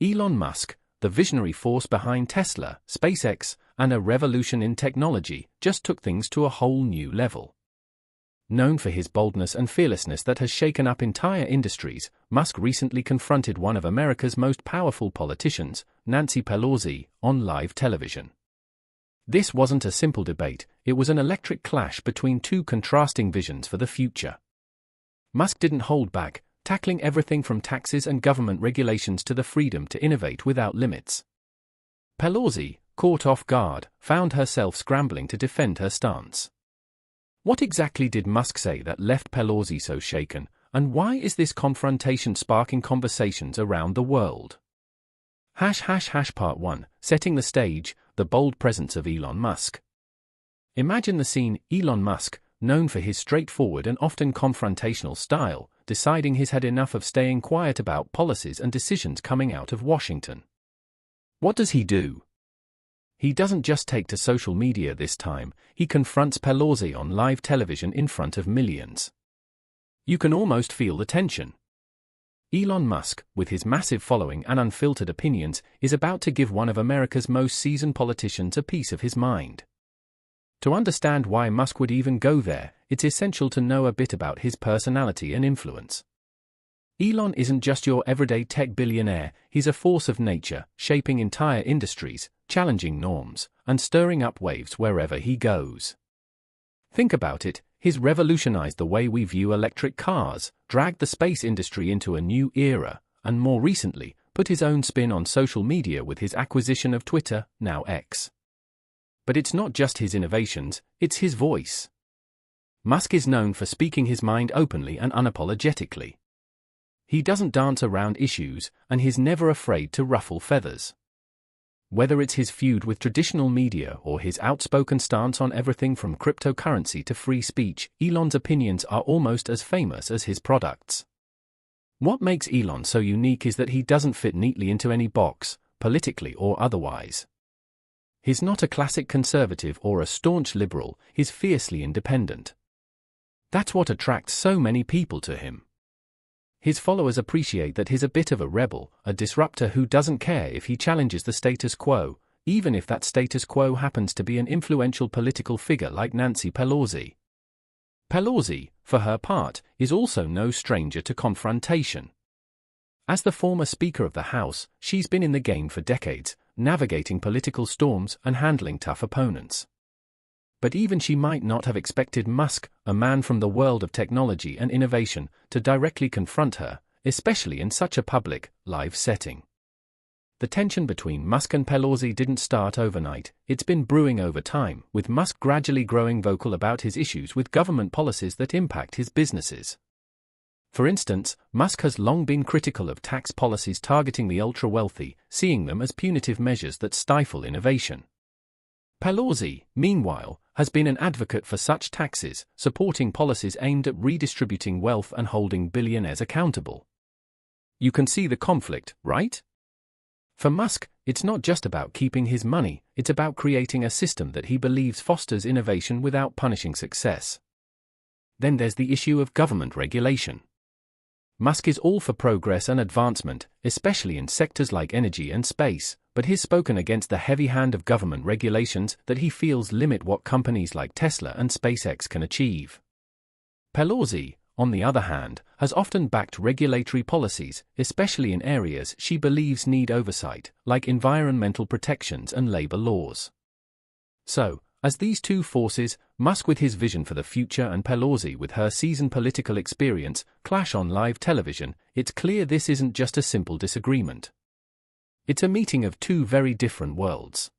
Elon Musk, the visionary force behind Tesla, SpaceX, and a revolution in technology, just took things to a whole new level. Known for his boldness and fearlessness that has shaken up entire industries, Musk recently confronted one of America's most powerful politicians, Nancy Pelosi, on live television. This wasn't a simple debate, it was an electric clash between two contrasting visions for the future. Musk didn't hold back, tackling everything from taxes and government regulations to the freedom to innovate without limits. Pelosi, caught off guard, found herself scrambling to defend her stance. What exactly did Musk say that left Pelosi so shaken, and why is this confrontation sparking conversations around the world? Part 1, Setting the Stage, the bold presence of Elon Musk. Imagine the scene: Elon Musk, known for his straightforward and often confrontational style, deciding he's had enough of staying quiet about policies and decisions coming out of Washington. What does he do? He doesn't just take to social media this time, he confronts Pelosi on live television in front of millions. You can almost feel the tension. Elon Musk, with his massive following and unfiltered opinions, is about to give one of America's most seasoned politicians a piece of his mind. To understand why Musk would even go there, it's essential to know a bit about his personality and influence. Elon isn't just your everyday tech billionaire, he's a force of nature, shaping entire industries, challenging norms, and stirring up waves wherever he goes. Think about it, he's revolutionized the way we view electric cars, dragged the space industry into a new era, and more recently, put his own spin on social media with his acquisition of Twitter, now X. But it's not just his innovations, it's his voice. Musk is known for speaking his mind openly and unapologetically. He doesn't dance around issues, and he's never afraid to ruffle feathers. Whether it's his feud with traditional media or his outspoken stance on everything from cryptocurrency to free speech, Elon's opinions are almost as famous as his products. What makes Elon so unique is that he doesn't fit neatly into any box, politically or otherwise. He's not a classic conservative or a staunch liberal, he's fiercely independent. That's what attracts so many people to him. His followers appreciate that he's a bit of a rebel, a disruptor who doesn't care if he challenges the status quo, even if that status quo happens to be an influential political figure like Nancy Pelosi. Pelosi, for her part, is also no stranger to confrontation. As the former Speaker of the House, she's been in the game for decades, navigating political storms and handling tough opponents. But even she might not have expected Musk, a man from the world of technology and innovation, to directly confront her, especially in such a public, live setting. The tension between Musk and Pelosi didn't start overnight, it's been brewing over time, with Musk gradually growing vocal about his issues with government policies that impact his businesses. For instance, Musk has long been critical of tax policies targeting the ultra-wealthy, seeing them as punitive measures that stifle innovation. Pelosi, meanwhile, has been an advocate for such taxes, supporting policies aimed at redistributing wealth and holding billionaires accountable. You can see the conflict, right? For Musk, it's not just about keeping his money, it's about creating a system that he believes fosters innovation without punishing success. Then there's the issue of government regulation. Musk is all for progress and advancement, especially in sectors like energy and space, but he's spoken against the heavy hand of government regulations that he feels limit what companies like Tesla and SpaceX can achieve. Pelosi, on the other hand, has often backed regulatory policies, especially in areas she believes need oversight, like environmental protections and labor laws. So, as these two forces, Musk with his vision for the future and Pelosi with her seasoned political experience, clash on live television, it's clear this isn't just a simple disagreement. It's a meeting of two very different worlds.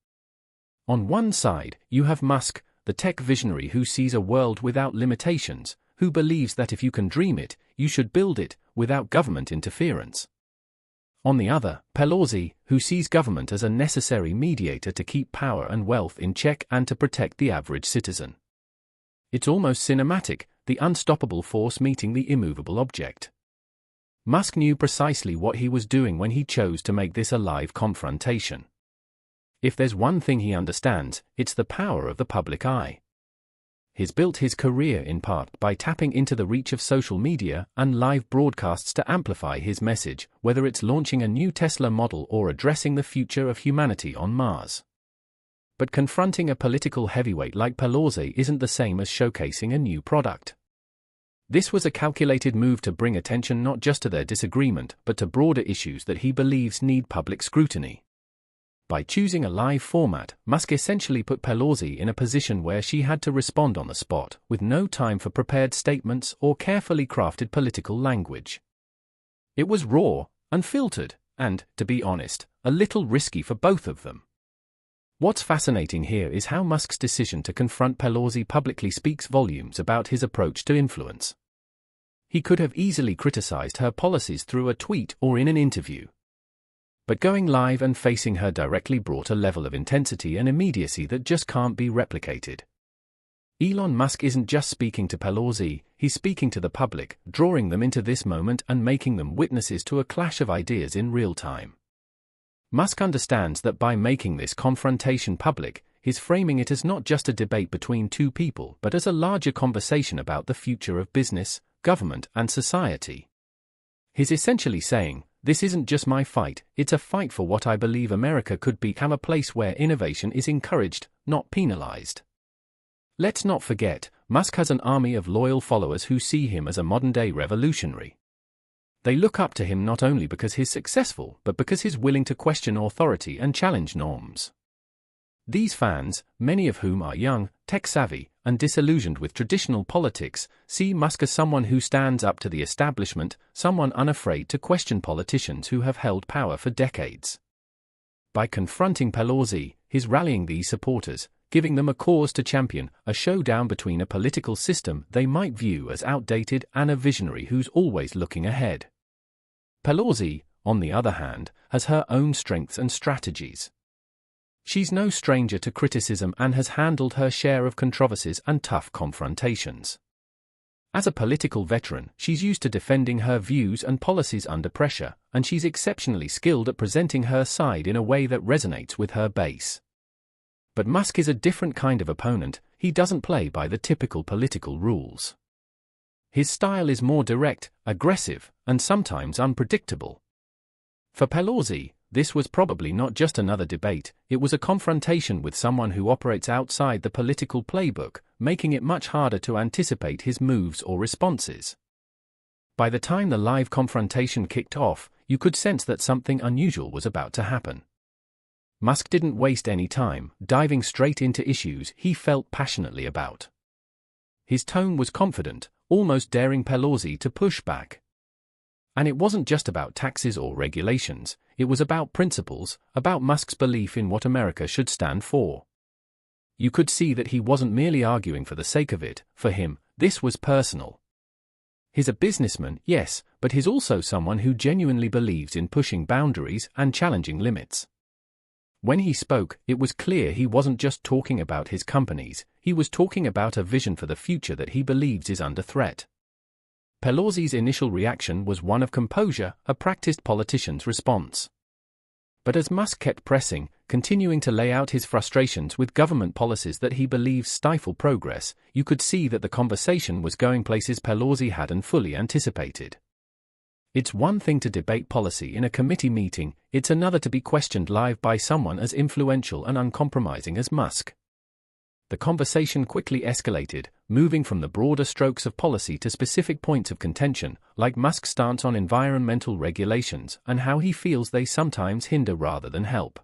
On one side, you have Musk, the tech visionary who sees a world without limitations, who believes that if you can dream it, you should build it, without government interference. On the other, Pelosi, who sees government as a necessary mediator to keep power and wealth in check and to protect the average citizen. It's almost cinematic, the unstoppable force meeting the immovable object. Musk knew precisely what he was doing when he chose to make this a live confrontation. If there's one thing he understands, it's the power of the public eye. He's built his career in part by tapping into the reach of social media and live broadcasts to amplify his message, whether it's launching a new Tesla model or addressing the future of humanity on Mars. But confronting a political heavyweight like Pelosi isn't the same as showcasing a new product. This was a calculated move to bring attention not just to their disagreement but to broader issues that he believes need public scrutiny. By choosing a live format, Musk essentially put Pelosi in a position where she had to respond on the spot, with no time for prepared statements or carefully crafted political language. It was raw, unfiltered, and, to be honest, a little risky for both of them. What's fascinating here is how Musk's decision to confront Pelosi publicly speaks volumes about his approach to influence. He could have easily criticized her policies through a tweet or in an interview. But going live and facing her directly brought a level of intensity and immediacy that just can't be replicated. Elon Musk isn't just speaking to Pelosi, he's speaking to the public, drawing them into this moment and making them witnesses to a clash of ideas in real time. Musk understands that by making this confrontation public, he's framing it as not just a debate between two people but as a larger conversation about the future of business, government, and society. He's essentially saying, "This isn't just my fight, it's a fight for what I believe America could become, a place where innovation is encouraged, not penalized." Let's not forget, Musk has an army of loyal followers who see him as a modern-day revolutionary. They look up to him not only because he's successful, but because he's willing to question authority and challenge norms. These fans, many of whom are young, tech-savvy, and disillusioned with traditional politics, see Musk as someone who stands up to the establishment, someone unafraid to question politicians who have held power for decades. By confronting Pelosi, he's rallying these supporters, giving them a cause to champion, a showdown between a political system they might view as outdated and a visionary who's always looking ahead. Pelosi, on the other hand, has her own strengths and strategies. She's no stranger to criticism and has handled her share of controversies and tough confrontations. As a political veteran, she's used to defending her views and policies under pressure, and she's exceptionally skilled at presenting her side in a way that resonates with her base. But Musk is a different kind of opponent. He doesn't play by the typical political rules. His style is more direct, aggressive, and sometimes unpredictable. For Pelosi, this was probably not just another debate, it was a confrontation with someone who operates outside the political playbook, making it much harder to anticipate his moves or responses. By the time the live confrontation kicked off, you could sense that something unusual was about to happen. Musk didn't waste any time, diving straight into issues he felt passionately about. His tone was confident, almost daring Pelosi to push back. And it wasn't just about taxes or regulations, it was about principles, about Musk's belief in what America should stand for. You could see that he wasn't merely arguing for the sake of it. For him, this was personal. He's a businessman, yes, but he's also someone who genuinely believes in pushing boundaries and challenging limits. When he spoke, it was clear he wasn't just talking about his companies, he was talking about a vision for the future that he believes is under threat. Pelosi's initial reaction was one of composure, a practiced politician's response. But as Musk kept pressing, continuing to lay out his frustrations with government policies that he believes stifle progress, you could see that the conversation was going places Pelosi hadn't fully anticipated. It's one thing to debate policy in a committee meeting, it's another to be questioned live by someone as influential and uncompromising as Musk. The conversation quickly escalated, moving from the broader strokes of policy to specific points of contention, like Musk's stance on environmental regulations and how he feels they sometimes hinder rather than help.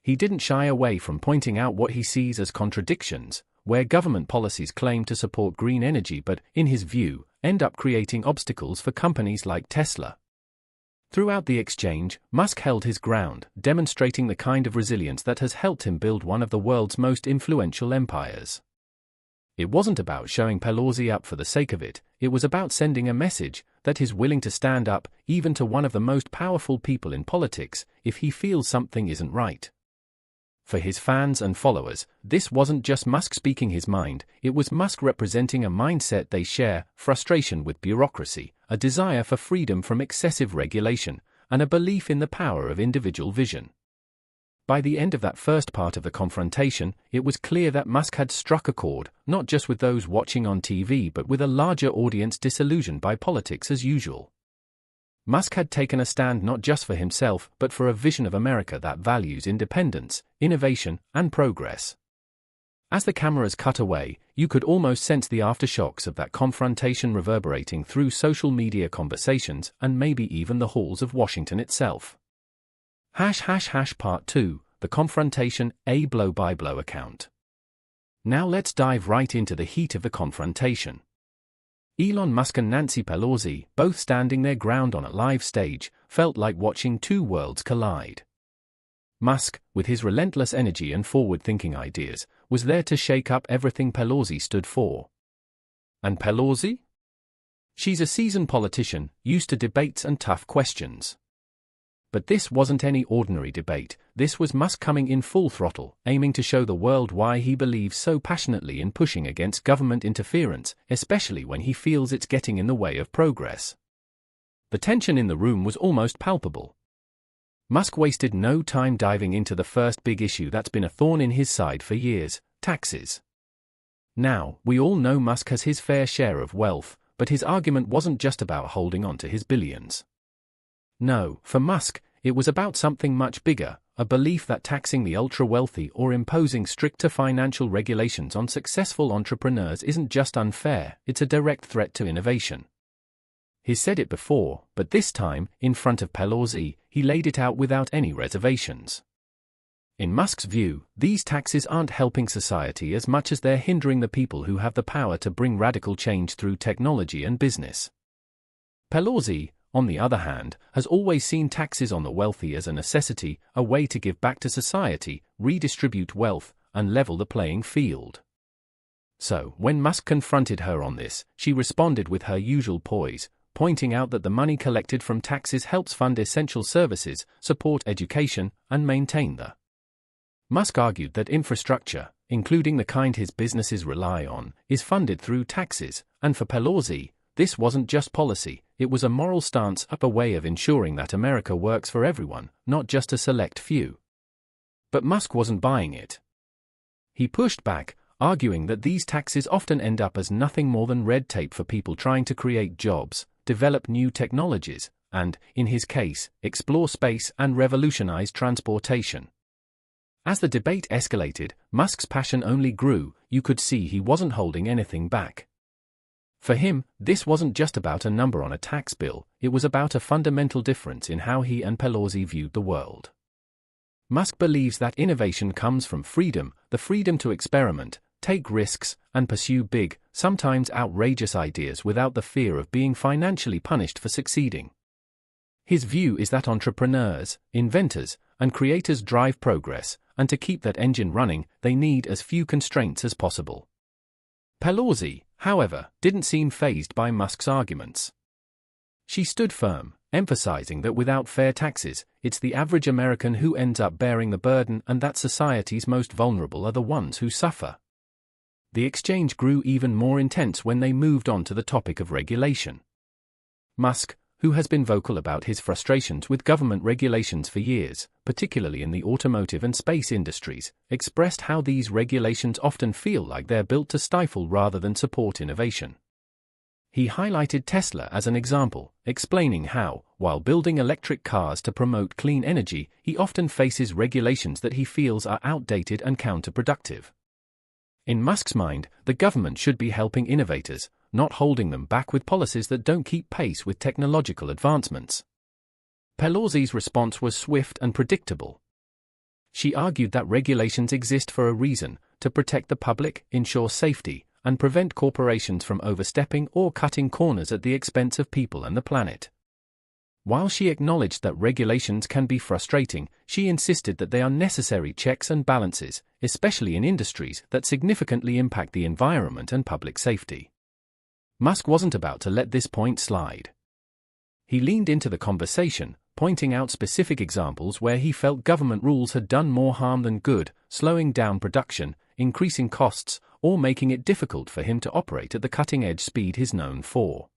He didn't shy away from pointing out what he sees as contradictions, where government policies claim to support green energy but, in his view, end up creating obstacles for companies like Tesla. Throughout the exchange, Musk held his ground, demonstrating the kind of resilience that has helped him build one of the world's most influential empires. It wasn't about showing Pelosi up for the sake of it, it was about sending a message that he's willing to stand up, even to one of the most powerful people in politics, if he feels something isn't right. For his fans and followers, this wasn't just Musk speaking his mind, it was Musk representing a mindset they share, frustration with bureaucracy, a desire for freedom from excessive regulation, and a belief in the power of individual vision. By the end of that first part of the confrontation, it was clear that Musk had struck a chord, not just with those watching on TV but with a larger audience disillusioned by politics as usual. Musk had taken a stand not just for himself but for a vision of America that values independence, innovation, and progress. As the cameras cut away, you could almost sense the aftershocks of that confrontation reverberating through social media conversations and maybe even the halls of Washington itself. Part 2, the confrontation, a blow-by-blow account. Now let's dive right into the heat of the confrontation. Elon Musk and Nancy Pelosi, both standing their ground on a live stage, felt like watching two worlds collide. Musk, with his relentless energy and forward-thinking ideas, was there to shake up everything Pelosi stood for. And Pelosi? She's a seasoned politician, used to debates and tough questions. But this wasn't any ordinary debate. This was Musk coming in full throttle, aiming to show the world why he believes so passionately in pushing against government interference, especially when he feels it's getting in the way of progress. The tension in the room was almost palpable. Musk wasted no time diving into the first big issue that's been a thorn in his side for years: taxes. Now, we all know Musk has his fair share of wealth, but his argument wasn't just about holding on to his billions. No, for Musk, it was about something much bigger, a belief that taxing the ultra-wealthy or imposing stricter financial regulations on successful entrepreneurs isn't just unfair, it's a direct threat to innovation. He's said it before, but this time, in front of Pelosi, he laid it out without any reservations. In Musk's view, these taxes aren't helping society as much as they're hindering the people who have the power to bring radical change through technology and business. Pelosi, on the other hand, has always seen taxes on the wealthy as a necessity, a way to give back to society, redistribute wealth, and level the playing field. So, when Musk confronted her on this, she responded with her usual poise, pointing out that the money collected from taxes helps fund essential services, support education, and maintain the. Musk argued that infrastructure, including the kind his businesses rely on, is funded through taxes, and for Pelosi, this wasn't just policy, it was a moral stance, a way of ensuring that America works for everyone, not just a select few. But Musk wasn't buying it. He pushed back, arguing that these taxes often end up as nothing more than red tape for people trying to create jobs, develop new technologies, and, in his case, explore space and revolutionize transportation. As the debate escalated, Musk's passion only grew. You could see he wasn't holding anything back. For him, this wasn't just about a number on a tax bill, it was about a fundamental difference in how he and Pelosi viewed the world. Musk believes that innovation comes from freedom, the freedom to experiment, take risks, and pursue big, sometimes outrageous ideas without the fear of being financially punished for succeeding. His view is that entrepreneurs, inventors, and creators drive progress, and to keep that engine running, they need as few constraints as possible. Pelosi, however, didn't seem fazed by Musk's arguments. She stood firm, emphasizing that without fair taxes, it's the average American who ends up bearing the burden and that society's most vulnerable are the ones who suffer. The exchange grew even more intense when they moved on to the topic of regulation. Musk, who has been vocal about his frustrations with government regulations for years, particularly in the automotive and space industries, expressed how these regulations often feel like they're built to stifle rather than support innovation. He highlighted Tesla as an example, explaining how, while building electric cars to promote clean energy, he often faces regulations that he feels are outdated and counterproductive. In Musk's mind, the government should be helping innovators, not holding them back with policies that don't keep pace with technological advancements. Pelosi's response was swift and predictable. She argued that regulations exist for a reason, to protect the public, ensure safety, and prevent corporations from overstepping or cutting corners at the expense of people and the planet. While she acknowledged that regulations can be frustrating, she insisted that they are necessary checks and balances, especially in industries that significantly impact the environment and public safety. Musk wasn't about to let this point slide. He leaned into the conversation, pointing out specific examples where he felt government rules had done more harm than good, slowing down production, increasing costs, or making it difficult for him to operate at the cutting-edge speed he's known for.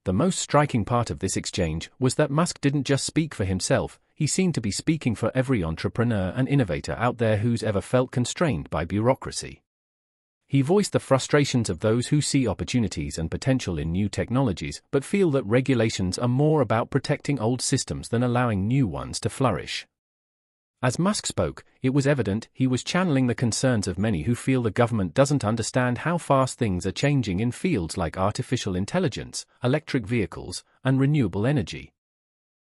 The most striking part of this exchange was that Musk didn't just speak for himself, he seemed to be speaking for every entrepreneur and innovator out there who's ever felt constrained by bureaucracy. He voiced the frustrations of those who see opportunities and potential in new technologies but feel that regulations are more about protecting old systems than allowing new ones to flourish. As Musk spoke, it was evident he was channeling the concerns of many who feel the government doesn't understand how fast things are changing in fields like artificial intelligence, electric vehicles, and renewable energy.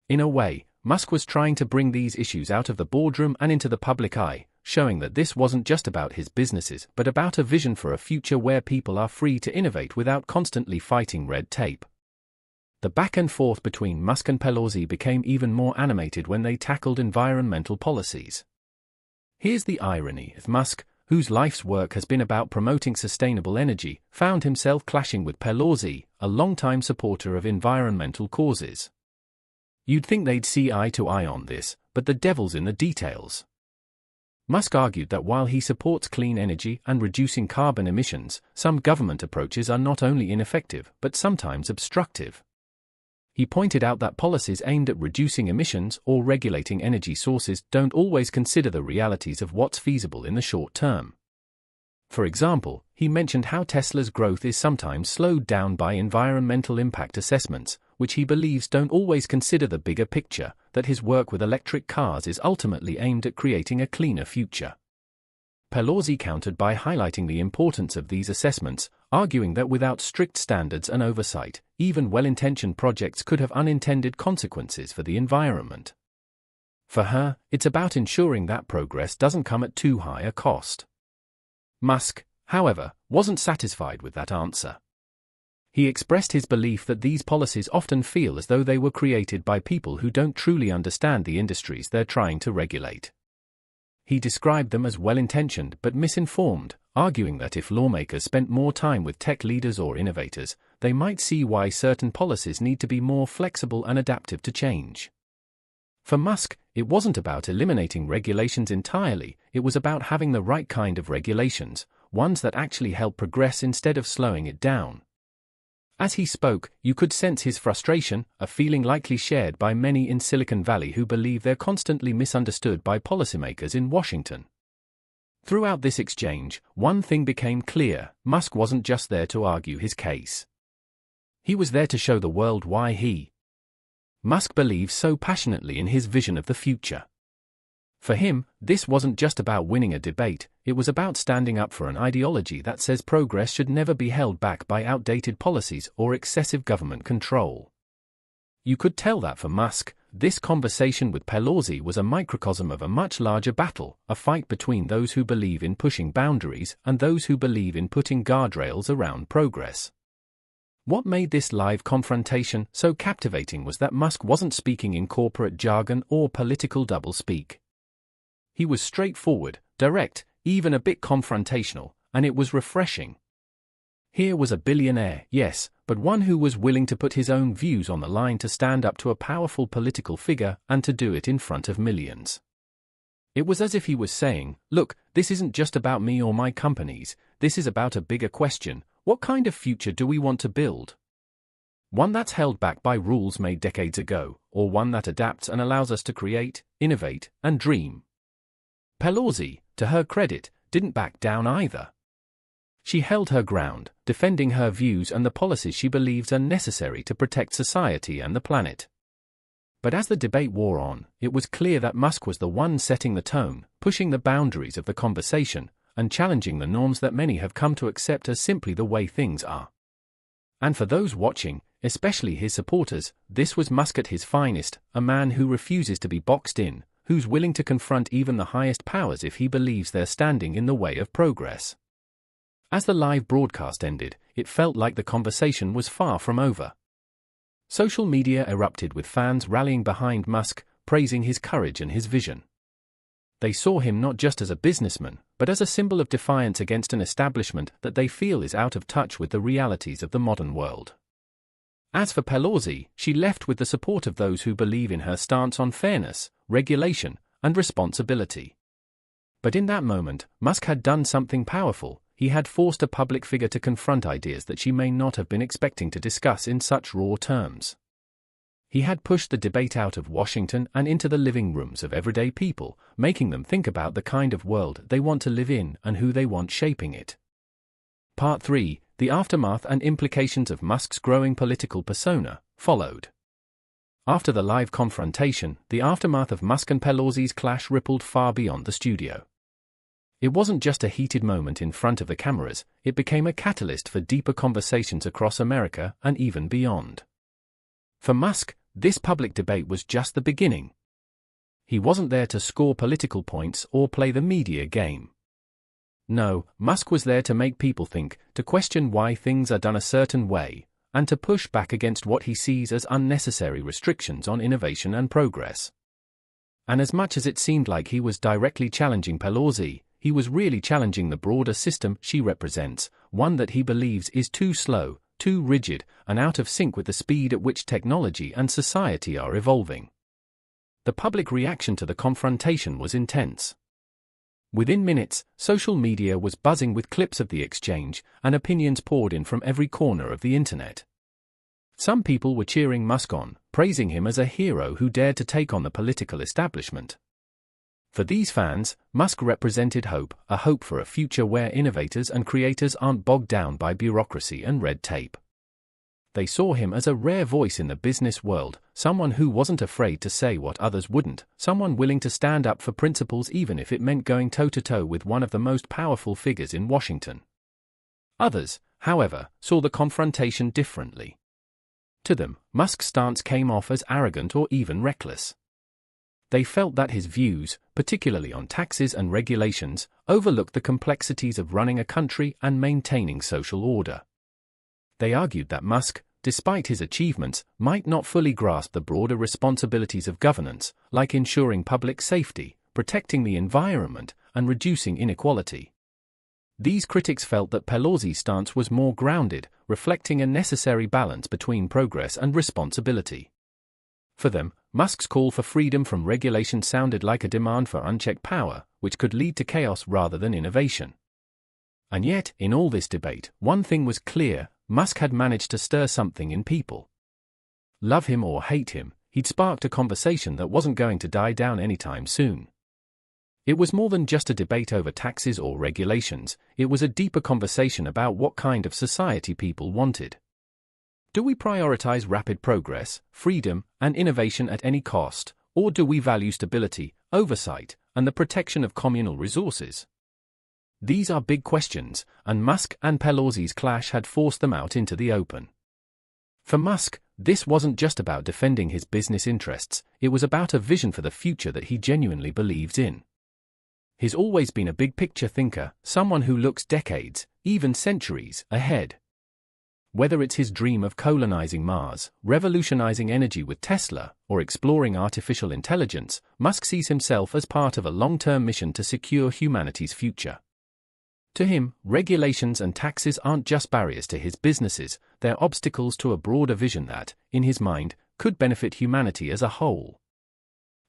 In a way, Musk was trying to bring these issues out of the boardroom and into the public eye, showing that this wasn't just about his businesses but about a vision for a future where people are free to innovate without constantly fighting red tape. The back and forth between Musk and Pelosi became even more animated when they tackled environmental policies. Here's the irony: Musk, whose life's work has been about promoting sustainable energy, found himself clashing with Pelosi, a longtime supporter of environmental causes. You'd think they'd see eye to eye on this, but the devil's in the details. Musk argued that while he supports clean energy and reducing carbon emissions, some government approaches are not only ineffective but sometimes obstructive. He pointed out that policies aimed at reducing emissions or regulating energy sources don't always consider the realities of what's feasible in the short term. For example, he mentioned how Tesla's growth is sometimes slowed down by environmental impact assessments, which he believes don't always consider the bigger picture, that his work with electric cars is ultimately aimed at creating a cleaner future. Pelosi countered by highlighting the importance of these assessments, arguing that without strict standards and oversight, even well-intentioned projects could have unintended consequences for the environment. For her, it's about ensuring that progress doesn't come at too high a cost. Musk, however, wasn't satisfied with that answer. He expressed his belief that these policies often feel as though they were created by people who don't truly understand the industries they're trying to regulate. He described them as well-intentioned but misinformed, arguing that if lawmakers spent more time with tech leaders or innovators, they might see why certain policies need to be more flexible and adaptive to change. For Musk, it wasn't about eliminating regulations entirely, it was about having the right kind of regulations, ones that actually help progress instead of slowing it down. As he spoke, you could sense his frustration, a feeling likely shared by many in Silicon Valley who believe they're constantly misunderstood by policymakers in Washington. Throughout this exchange, one thing became clear: Musk wasn't just there to argue his case. He was there to show the world why Musk believes so passionately in his vision of the future. For him, this wasn't just about winning a debate, it was about standing up for an ideology that says progress should never be held back by outdated policies or excessive government control. You could tell that for Musk, this conversation with Pelosi was a microcosm of a much larger battle, a fight between those who believe in pushing boundaries and those who believe in putting guardrails around progress. What made this live confrontation so captivating was that Musk wasn't speaking in corporate jargon or political doublespeak. He was straightforward, direct, even a bit confrontational, and it was refreshing. Here was a billionaire, yes, but one who was willing to put his own views on the line to stand up to a powerful political figure and to do it in front of millions. It was as if he was saying, look, this isn't just about me or my companies, this is about a bigger question: what kind of future do we want to build? One that's held back by rules made decades ago, or one that adapts and allows us to create, innovate, and dream? Pelosi, to her credit, didn't back down either. She held her ground, defending her views and the policies she believes are necessary to protect society and the planet. But as the debate wore on, it was clear that Musk was the one setting the tone, pushing the boundaries of the conversation, and challenging the norms that many have come to accept as simply the way things are. And for those watching, especially his supporters, this was Musk at his finest, a man who refuses to be boxed in, who's willing to confront even the highest powers if he believes they're standing in the way of progress. As the live broadcast ended, it felt like the conversation was far from over. Social media erupted with fans rallying behind Musk, praising his courage and his vision. They saw him not just as a businessman, but as a symbol of defiance against an establishment that they feel is out of touch with the realities of the modern world. As for Pelosi, she left with the support of those who believe in her stance on fairness, regulation, and responsibility. But in that moment, Musk had done something powerful. He had forced a public figure to confront ideas that she may not have been expecting to discuss in such raw terms. He had pushed the debate out of Washington and into the living rooms of everyday people, making them think about the kind of world they want to live in and who they want shaping it. Part 3, the aftermath and implications of Musk's growing political persona, followed. After the live confrontation, the aftermath of Musk and Pelosi's clash rippled far beyond the studio. It wasn't just a heated moment in front of the cameras, it became a catalyst for deeper conversations across America and even beyond. For Musk, this public debate was just the beginning. He wasn't there to score political points or play the media game. No, Musk was there to make people think, to question why things are done a certain way, and to push back against what he sees as unnecessary restrictions on innovation and progress. And as much as it seemed like he was directly challenging Pelosi, he was really challenging the broader system she represents, one that he believes is too slow, too rigid, and out of sync with the speed at which technology and society are evolving. The public reaction to the confrontation was intense. Within minutes, social media was buzzing with clips of the exchange, and opinions poured in from every corner of the internet. Some people were cheering Musk on, praising him as a hero who dared to take on the political establishment. For these fans, Musk represented hope, a hope for a future where innovators and creators aren't bogged down by bureaucracy and red tape. They saw him as a rare voice in the business world, someone who wasn't afraid to say what others wouldn't, someone willing to stand up for principles even if it meant going toe-to-toe with one of the most powerful figures in Washington. Others, however, saw the confrontation differently. To them, Musk's stance came off as arrogant or even reckless. They felt that his views, particularly on taxes and regulations, overlooked the complexities of running a country and maintaining social order. They argued that Musk, despite his achievements, might not fully grasp the broader responsibilities of governance, like ensuring public safety, protecting the environment, and reducing inequality. These critics felt that Pelosi's stance was more grounded, reflecting a necessary balance between progress and responsibility. For them, Musk's call for freedom from regulation sounded like a demand for unchecked power, which could lead to chaos rather than innovation. And yet, in all this debate, one thing was clear: Musk had managed to stir something in people. Love him or hate him, he'd sparked a conversation that wasn't going to die down anytime soon. It was more than just a debate over taxes or regulations, it was a deeper conversation about what kind of society people wanted. Do we prioritize rapid progress, freedom, and innovation at any cost, or do we value stability, oversight, and the protection of communal resources? These are big questions, and Musk and Pelosi's clash had forced them out into the open. For Musk, this wasn't just about defending his business interests, it was about a vision for the future that he genuinely believes in. He's always been a big-picture thinker, someone who looks decades, even centuries, ahead. Whether it's his dream of colonizing Mars, revolutionizing energy with Tesla, or exploring artificial intelligence, Musk sees himself as part of a long-term mission to secure humanity's future. To him, regulations and taxes aren't just barriers to his businesses, they're obstacles to a broader vision that, in his mind, could benefit humanity as a whole.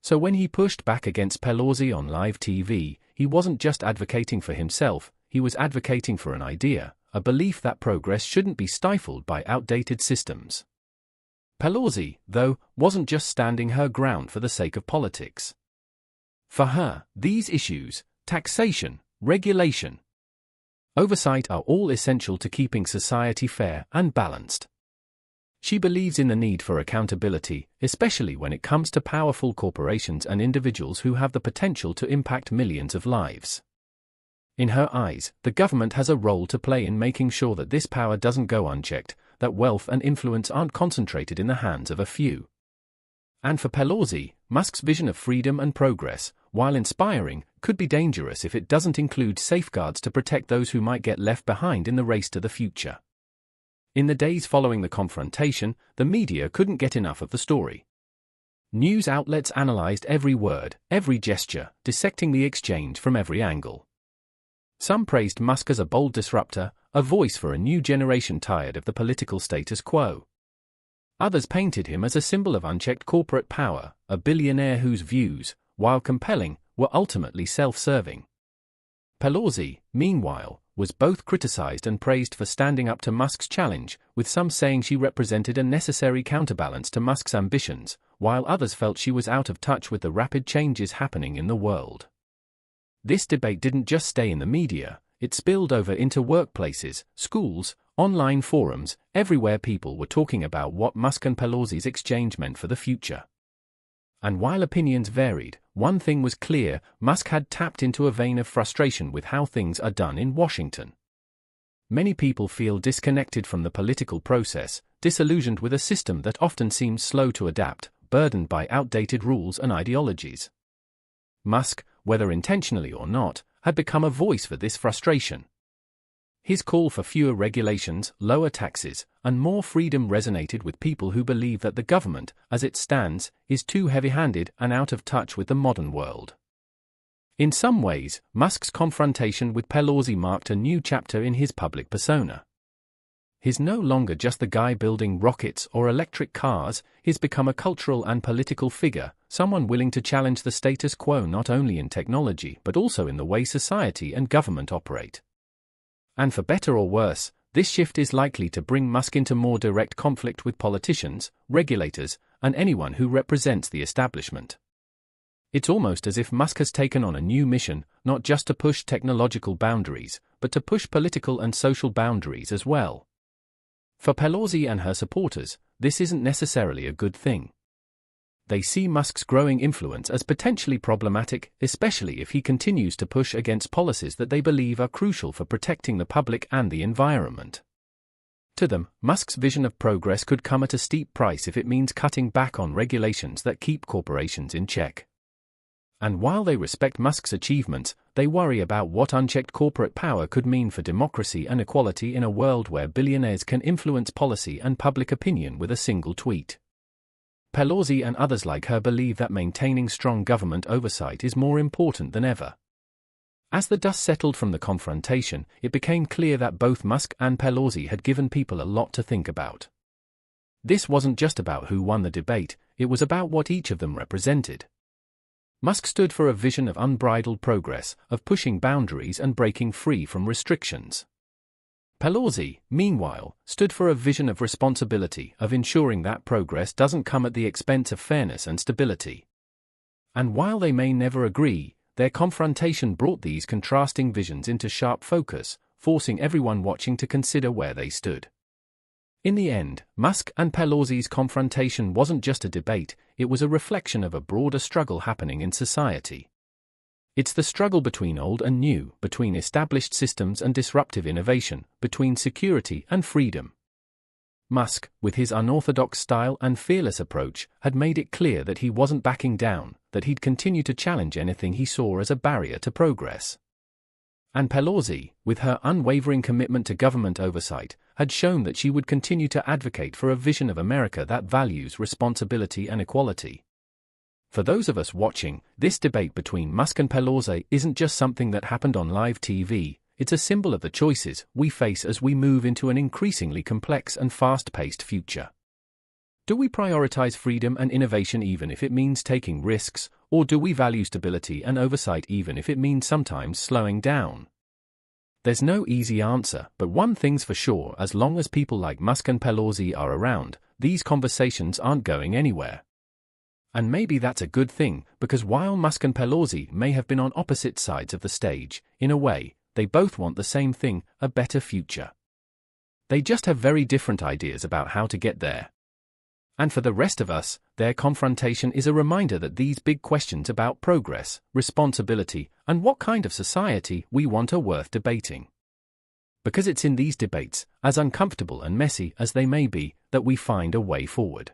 So when he pushed back against Pelosi on live TV, he wasn't just advocating for himself, he was advocating for an idea, a belief that progress shouldn't be stifled by outdated systems. Pelosi, though, wasn't just standing her ground for the sake of politics. For her, these issues, taxation, regulation, oversight are all essential to keeping society fair and balanced. She believes in the need for accountability, especially when it comes to powerful corporations and individuals who have the potential to impact millions of lives. In her eyes, the government has a role to play in making sure that this power doesn't go unchecked, that wealth and influence aren't concentrated in the hands of a few. And for Pelosi, Musk's vision of freedom and progress, while inspiring, could be dangerous if it doesn't include safeguards to protect those who might get left behind in the race to the future. In the days following the confrontation, the media couldn't get enough of the story. News outlets analyzed every word, every gesture, dissecting the exchange from every angle. Some praised Musk as a bold disruptor, a voice for a new generation tired of the political status quo. Others painted him as a symbol of unchecked corporate power, a billionaire whose views, while compelling, were ultimately self-serving. Pelosi, meanwhile, was both criticized and praised for standing up to Musk's challenge, with some saying she represented a necessary counterbalance to Musk's ambitions, while others felt she was out of touch with the rapid changes happening in the world. This debate didn't just stay in the media, it spilled over into workplaces, schools, online forums, everywhere people were talking about what Musk and Pelosi's exchange meant for the future. And while opinions varied, one thing was clear: Musk had tapped into a vein of frustration with how things are done in Washington. Many people feel disconnected from the political process, disillusioned with a system that often seems slow to adapt, burdened by outdated rules and ideologies. Musk, whether intentionally or not, had become a voice for this frustration. His call for fewer regulations, lower taxes, and more freedom resonated with people who believe that the government, as it stands, is too heavy-handed and out of touch with the modern world. In some ways, Musk's confrontation with Pelosi marked a new chapter in his public persona. He's no longer just the guy building rockets or electric cars, he's become a cultural and political figure, someone willing to challenge the status quo not only in technology but also in the way society and government operate. And for better or worse, this shift is likely to bring Musk into more direct conflict with politicians, regulators, and anyone who represents the establishment. It's almost as if Musk has taken on a new mission, not just to push technological boundaries, but to push political and social boundaries as well. For Pelosi and her supporters, this isn't necessarily a good thing. They see Musk's growing influence as potentially problematic, especially if he continues to push against policies that they believe are crucial for protecting the public and the environment. To them, Musk's vision of progress could come at a steep price if it means cutting back on regulations that keep corporations in check. And while they respect Musk's achievements, they worry about what unchecked corporate power could mean for democracy and equality in a world where billionaires can influence policy and public opinion with a single tweet. Pelosi and others like her believe that maintaining strong government oversight is more important than ever. As the dust settled from the confrontation, it became clear that both Musk and Pelosi had given people a lot to think about. This wasn't just about who won the debate, it was about what each of them represented. Musk stood for a vision of unbridled progress, of pushing boundaries and breaking free from restrictions. Pelosi, meanwhile, stood for a vision of responsibility, of ensuring that progress doesn't come at the expense of fairness and stability. And while they may never agree, their confrontation brought these contrasting visions into sharp focus, forcing everyone watching to consider where they stood. In the end, Musk and Pelosi's confrontation wasn't just a debate, it was a reflection of a broader struggle happening in society. It's the struggle between old and new, between established systems and disruptive innovation, between security and freedom. Musk, with his unorthodox style and fearless approach, had made it clear that he wasn't backing down, that he'd continue to challenge anything he saw as a barrier to progress. And Pelosi, with her unwavering commitment to government oversight, had shown that she would continue to advocate for a vision of America that values responsibility and equality. For those of us watching, this debate between Musk and Pelosi isn't just something that happened on live TV, it's a symbol of the choices we face as we move into an increasingly complex and fast-paced future. Do we prioritize freedom and innovation even if it means taking risks, or do we value stability and oversight even if it means sometimes slowing down? There's no easy answer, but one thing's for sure: as long as people like Musk and Pelosi are around, these conversations aren't going anywhere. And maybe that's a good thing, because while Musk and Pelosi may have been on opposite sides of the stage, in a way, they both want the same thing: a better future. They just have very different ideas about how to get there. And for the rest of us, their confrontation is a reminder that these big questions about progress, responsibility, and what kind of society we want are worth debating. Because it's in these debates, as uncomfortable and messy as they may be, that we find a way forward.